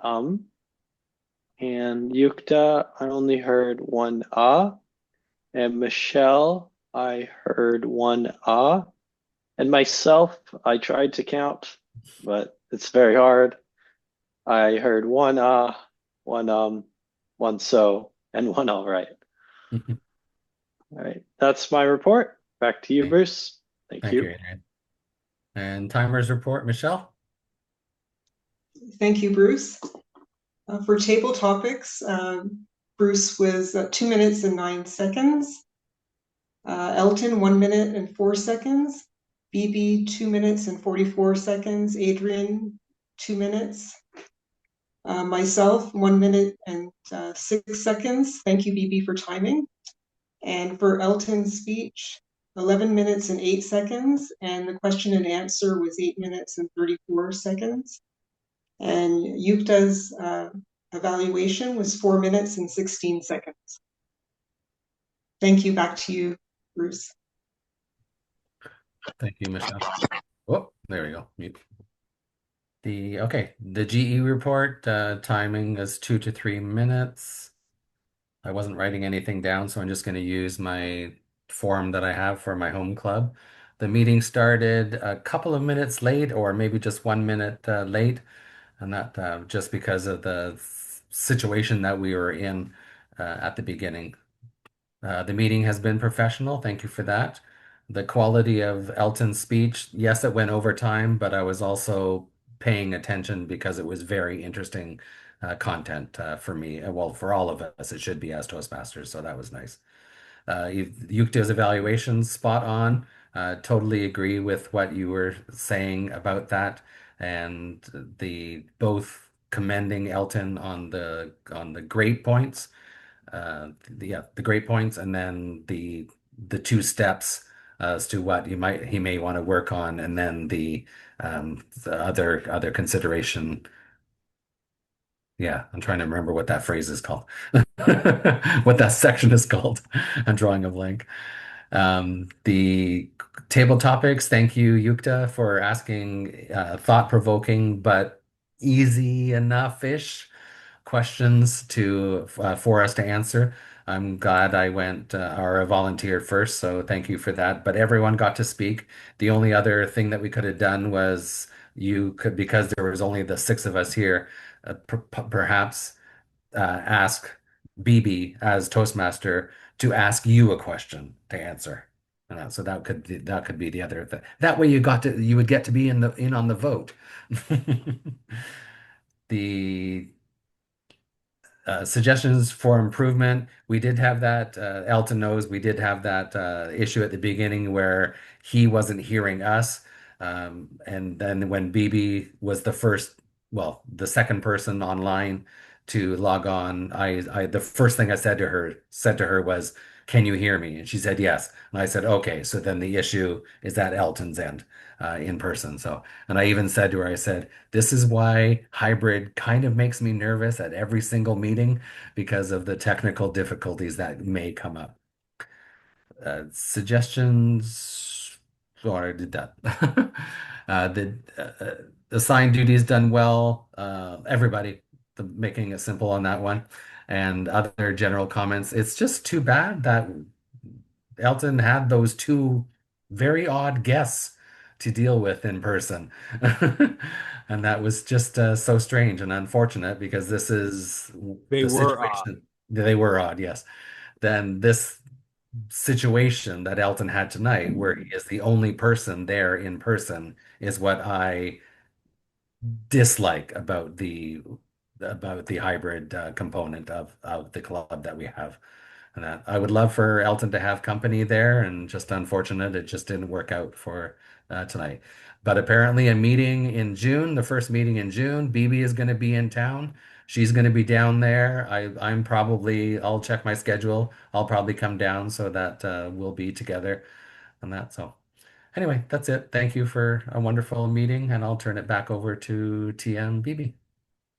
and Yukta, I only heard one and Michelle, I heard one and myself, I tried to count, but it's very hard. I heard one one one so, and one all right. All right, that's my report. Back to you, Okay. Bruce. Thank you. Adrian. And timer's report, Michelle? Thank you, Bruce. For table topics, Bruce was 2 minutes and 9 seconds. Elton, 1 minute and 4 seconds. BB, 2 minutes and 44 seconds. Adrian, 2 minutes. Myself, 1 minute and 6 seconds. Thank you, BB, for timing. And for Elton's speech, 11 minutes and 8 seconds. And the question and answer was 8 minutes and 34 seconds. And Yukta's evaluation was 4 minutes and 16 seconds. Thank you. Back to you, Bruce. Thank you, Michelle. Oh, there we go. Mute. The GE report, timing is 2 to 3 minutes. I wasn't writing anything down, so I'm just going to use my form that I have for my home club. The meeting started a couple of minutes late, or maybe just 1 minute late, and that just because of the situation that we were in at the beginning. The meeting has been professional. Thank you for that. The quality of Elton's speech, yes, it went over time, but I was also paying attention because it was very interesting content for me. Well, for all of us, it should be as Toastmasters, so that was nice. Yukta's evaluations, spot on. Totally agree with what you were saying about that, and the both commending Elton on the great points, the great points, and then the two steps as to what he may want to work on, and then the other consideration. Yeah, I'm trying to remember what that phrase is called, what that section is called. I'm drawing a blank. The table topics, thank you, Yukta, for asking thought-provoking but easy enough-ish questions to for us to answer. I'm glad I went or volunteered first, so thank you for that. But everyone got to speak. The only other thing that we could have done was you could, because there was only the six of us here, perhaps ask BB as Toastmaster to ask you a question to answer. So that could be the other thing. That way you would get to be in on the vote. The suggestions for improvement. We did have that. Elton knows we did have that issue at the beginning where he wasn't hearing us. And then when BB was the second person online to log on, the first thing I said to her was, "Can you hear me?" And she said yes. And I said, "Okay." So then the issue is at Elton's end, in person. And I even said to her, I said, this is why hybrid kind of makes me nervous at every single meeting because of the technical difficulties that may come up. Suggestions. Oh, I did that. The assigned duties done well. Everybody making it simple on that one. And other general comments. It's just too bad that Elton had those two very odd guests to deal with in person. And that was just so strange and unfortunate because this is They the were odd. situation. They were odd, yes. Then this situation that Elton had tonight, where he is the only person there in person, is what I dislike about the hybrid component of the club that we have. And that I would love for Elton to have company there, and just unfortunate it just didn't work out for tonight. But apparently, a meeting in June, the first meeting in June, BB is going to be in town. She's going to be down there. I'll check my schedule. I'll probably come down so that we'll be together on that. So anyway, that's it. Thank you for a wonderful meeting, and I'll turn it back over to TM BB.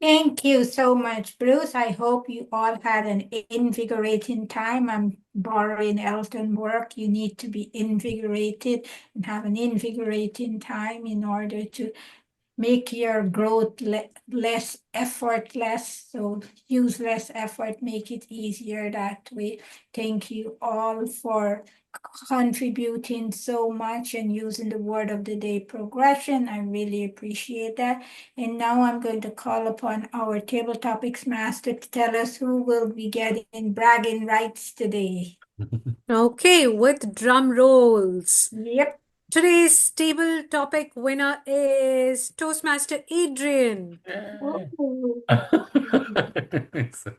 Thank you so much, Bruce. I hope you all had an invigorating time. I'm borrowing Elton work. You need to be invigorated and have an invigorating time in order to make your growth less effortless. So use less effort, make it easier that way. Thank you all for contributing so much and using the word of the day progression. I really appreciate that. And now I'm going to call upon our table topics master to tell us who will be getting bragging rights today. Okay, with drum rolls. Yep. Today's table topic winner is Toastmaster Adrian. Ooh. So-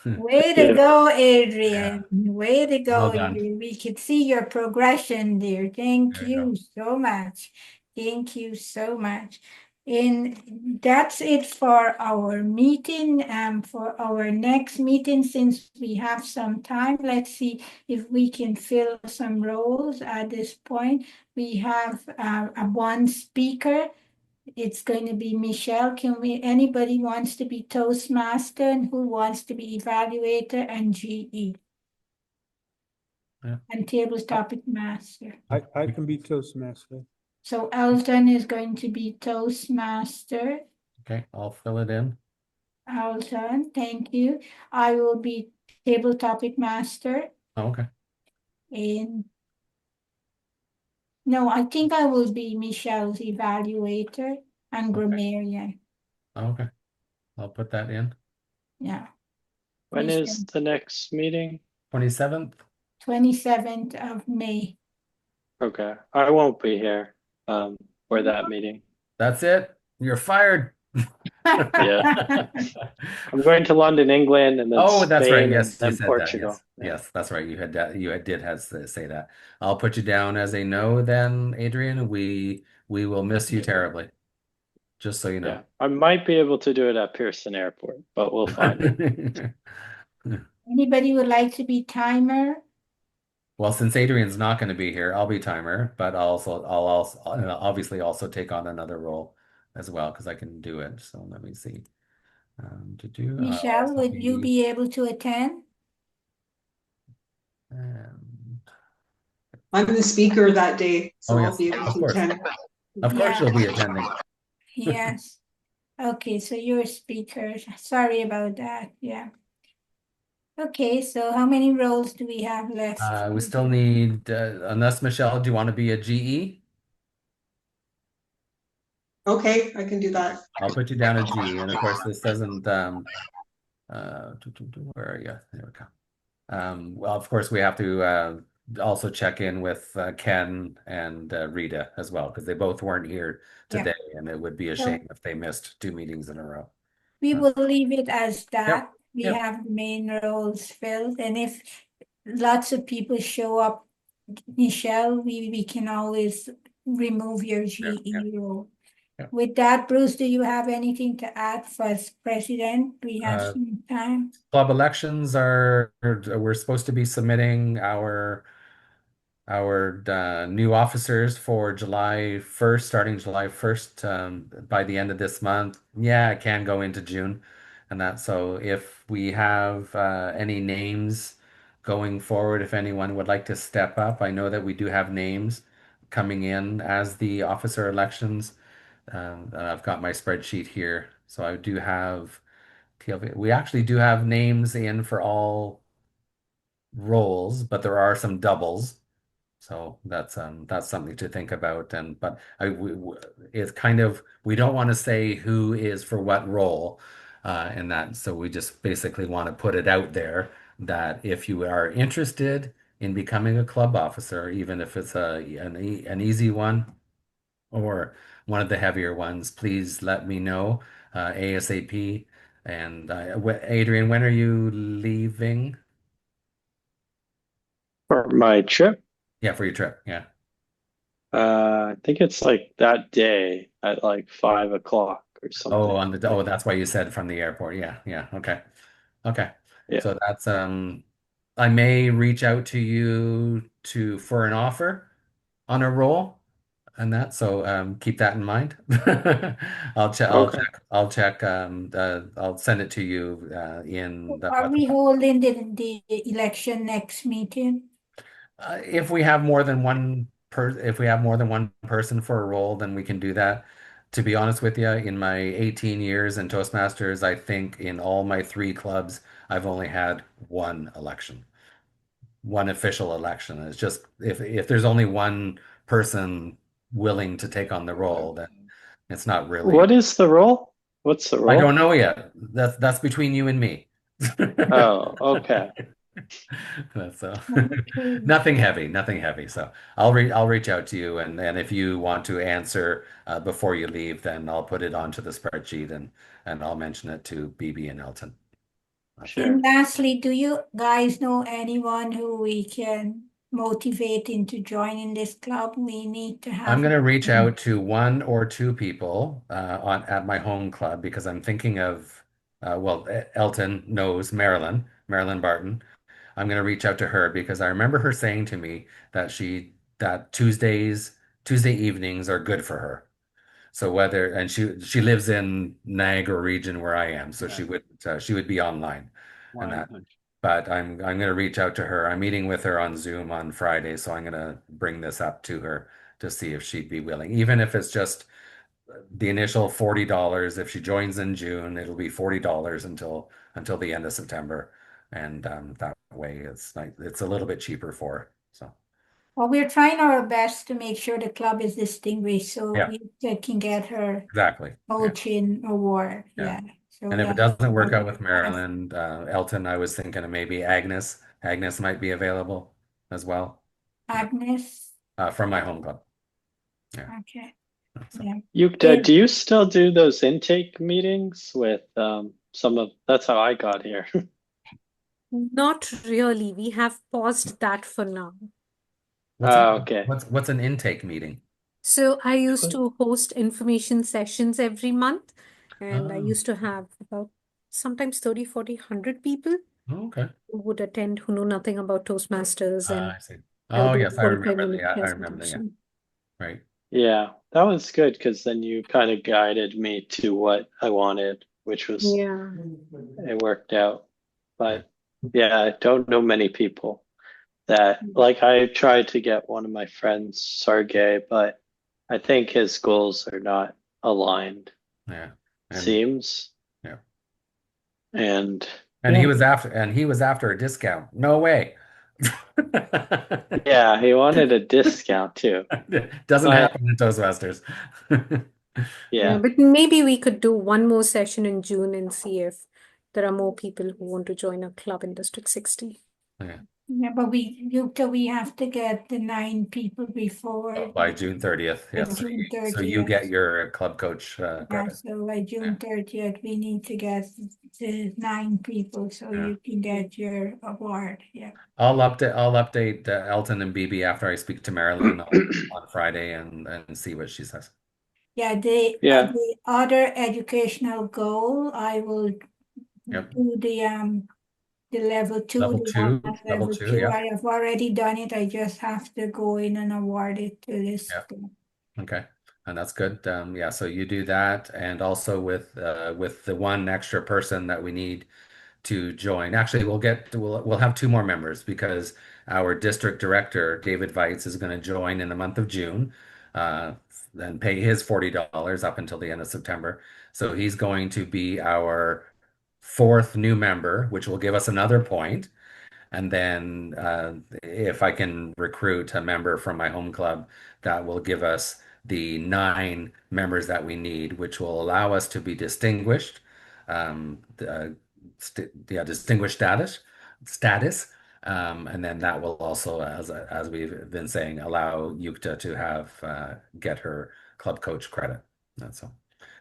Way to Yeah. go, Adrian. Way to go, Well done. Adrian. We could see your progression there. Thank There you go. you so much. Thank you so much. And that's it for our meeting. For our next meeting, since we have some time, let's see if we can fill some roles at this point. We have a one speaker. It's going to be Michelle. Anybody wants to be Toastmaster and who wants to be evaluator and GE? Yeah. And table topic master. I can be Toastmaster. So Elton is going to be Toastmaster. Okay, I'll fill it in. Elton, thank you. I will be table topic master. Oh, okay. And no, I think I will be Michelle's evaluator and grammarian. Oh, okay. I'll put that in. Yeah. When Michelle. is the next meeting? 27th. 27th of May. Okay, I won't be here for that meeting. That's it. You're fired. Yeah. I'm going to London, England, and then Oh, that's right. Spain, Yes, and you then said Portugal. that. Yes. Yeah. Yes, that's right. Did have to say that. I'll put you down as a no then, Adrian. We will miss you terribly. Just so you know. Yeah, I might be able to do it at Pearson Airport, but we'll find it. Anybody would like to be timer? Well, since Adrian's not going to be here, I'll be timer, but I'll obviously also take on another role as well because I can do it. So let me see. Michelle, Also would you be able to attend? um, I'm the speaker that day, Oh, so I'll yes, be able of to course. attend. Of course Yeah, you'll be attending. yes. Okay, so you're a speaker. Sorry about that. Yeah. Okay, so how many roles do we have left? We still need, unless Michelle, do you want to be a GE? Okay, I can do that. I'll put you down as GE. And of course, this doesn't, where are you? There we go. Well, of course, we have to also check in with Ken and Rita as well, because they both weren't here Yeah. today, and it would be a So shame if they missed 2 meetings in a row. we will leave it as that. Yep. We Yep. have the main roles filled, and if lots of people show up, Michelle, we can always remove your GE role. Yeah. With that, Bruce, do you have anything to add for as president? We have Uh, some time. Club elections we're supposed to be submitting our new officers for July 1st, starting July 1st, by the end of this month. Yeah, it can go into June and that. So if we have any names going forward, if anyone would like to step up, I know that we do have names coming in as the officer elections. I've got my spreadsheet here. So I do have TLV. We actually do have names in for all roles, but there are some doubles. So that's something to think about. And but it's kind of we don't want to say who is for what role, in that. So we just basically want to put it out there that if you are interested in becoming a club officer, even if it's an easy one or one of the heavier ones, please let me know ASAP. And Adrian, when are you leaving? For my trip, Yeah, for your trip. Yeah. I think it's like that day at like 5 o'clock or Oh, something. that's why you said from the airport. Yeah, yeah. Okay. Okay. Yeah. So that's I may reach out to you for an offer on a roll and that. So keep that in mind. Okay. I'll check I'll send it to you in the Are what we holding the election next meeting? if we have more than if we have more than one person for a role, then we can do that. To be honest with you, in my 18 years in Toastmasters, I think in all my 3 clubs, I've only had one election, one official election. It's just if there's only one person willing to take on the role, then it's not really. What is the role? What's the I don't role? know yet. That's between you and me. Oh, okay. That's Okay. nothing heavy, nothing heavy. So I'll reach out to you, and if you want to answer before you leave, then I'll put it onto the spreadsheet and I'll mention it to BB and Elton. That's all. And Sure. lastly, do you guys know anyone who we can motivate into joining this club? We need to I'm have. going to reach out to 1 or 2 people on at my home club because I'm thinking of Elton knows Marilyn Barton. I'm going to reach out to her because I remember her saying to me that Tuesday evenings are good for her. So whether and she lives in Niagara region where I am, so she would be online and that. But I'm going to reach out to her. I'm meeting with her on Zoom on Friday, so I'm going to bring this up to her to see if she'd be willing, even if it's just the initial $40. If she joins in June, it'll be $40 until the end of September, and that way it's a little bit cheaper for her. So Well, we're trying our best to make sure the club is distinguished so yeah, we can get her exactly. Yeah, coaching award. yeah. Yeah. So And if it that's doesn't work our out with best. Maryland, Elton, I was thinking of maybe Agnes. Agnes might be available as well. Yeah, Agnes. from my home club. Yeah. Okay. So Yeah. Yukta, do you still do those intake meetings with some of that's how I got here. Not really. We have paused that for now. Okay. what's an intake meeting? So I used to host information sessions every month, and I Oh, used to have about sometimes 30, 40, 100 people okay. who would attend who know nothing about Toastmasters, and I see. I would Oh, do a yes, 45 yeah, minute I remember that. Yeah, presentation. right. Yeah, that was good because then you kind of guided me to what I wanted, which was Yeah. it worked out. Yeah. But yeah, I don't know many people. that, like, I tried to get one of my friends, Sergey, but I think his goals are not aligned, Yeah. And seems. yeah. And And he was after a discount. No way. yeah, he wanted a discount too. Doesn't But happen in Toastmasters. Yeah, yeah, but maybe we could do one more session in June and see if there are more people who want to join a club in District 60. Yeah. Yeah, but we have to get the 9 people before By June 30th. by Yeah. June So you 30th. get your club coach Yeah, credit. so by June 30th, we need to get the 9 people so Yeah. you can get your award. Yeah. I'll update Elton and BB after I speak to Marilyn on Friday and see what she says. Yeah, yeah, the other educational goal, I will Yep. do the level 2, Level the two, one at level level two, 2. yeah. I have already done it. I just have to go in and award it to this. Yeah. Okay. And that's good. Yeah, so you do that, and also with the one extra person that we need to join. Actually, we'll have 2 more members because our district director, David Weitz, is going to join in the month of June, then pay his $40 up until the end of September. So he's going to be our 4th new member, which will give us another point. And then if I can recruit a member from my home club, that will give us the 9 members that we need, which will allow us to be distinguished, distinguished status. And then that will also, as we've been saying, allow Yukta to have get her club coach credit. That's all.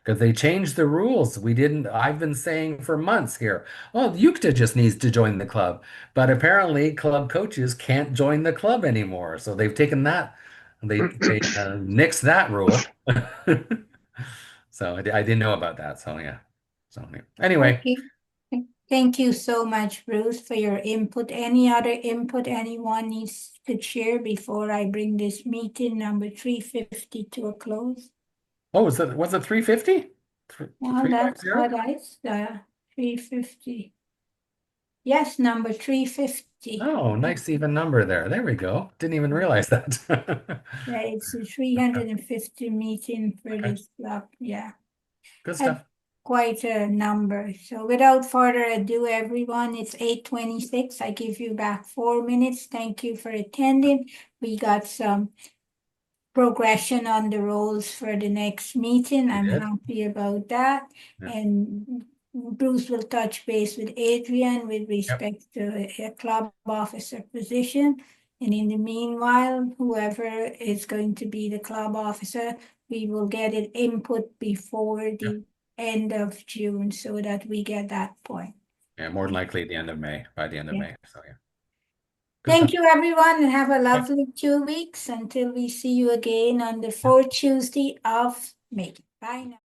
Because they changed the rules. I've been saying for months here, well, Yukta just needs to join the club. But apparently, club coaches can't join the club anymore. So they've taken that, they nixed that rule. So I didn't know about that. So yeah. So yeah. Anyway, Okay. Thank you so much, Bruce, for your input. Any other input anyone needs to share before I bring this meeting number 350 to a close? oh, was it 350? Well, that's 350? what I said, 350. Yes, number 350. Oh, nice even number there. There we go. Didn't even realize that. Yeah, it's a 350 meeting for Okay. this club. Yeah. Good stuff. Quite a number. So without further ado, everyone, it's 8:26. I give you back 4 minutes. Thank you for attending. We got some progression on the roles for the next meeting. I'm did? happy about that. Yeah. And Bruce will touch base with Adrian with respect to a club officer position. And in the meanwhile, whoever is going to be the club officer, we will get an input before the end of June so that we get that point. Yeah, more than likely the end of May, by the end of Yeah. May. So yeah. Good Thank stuff. you, everyone, and have a lovely 2 weeks until we see you again on the 4th Tuesday of May. Bye now.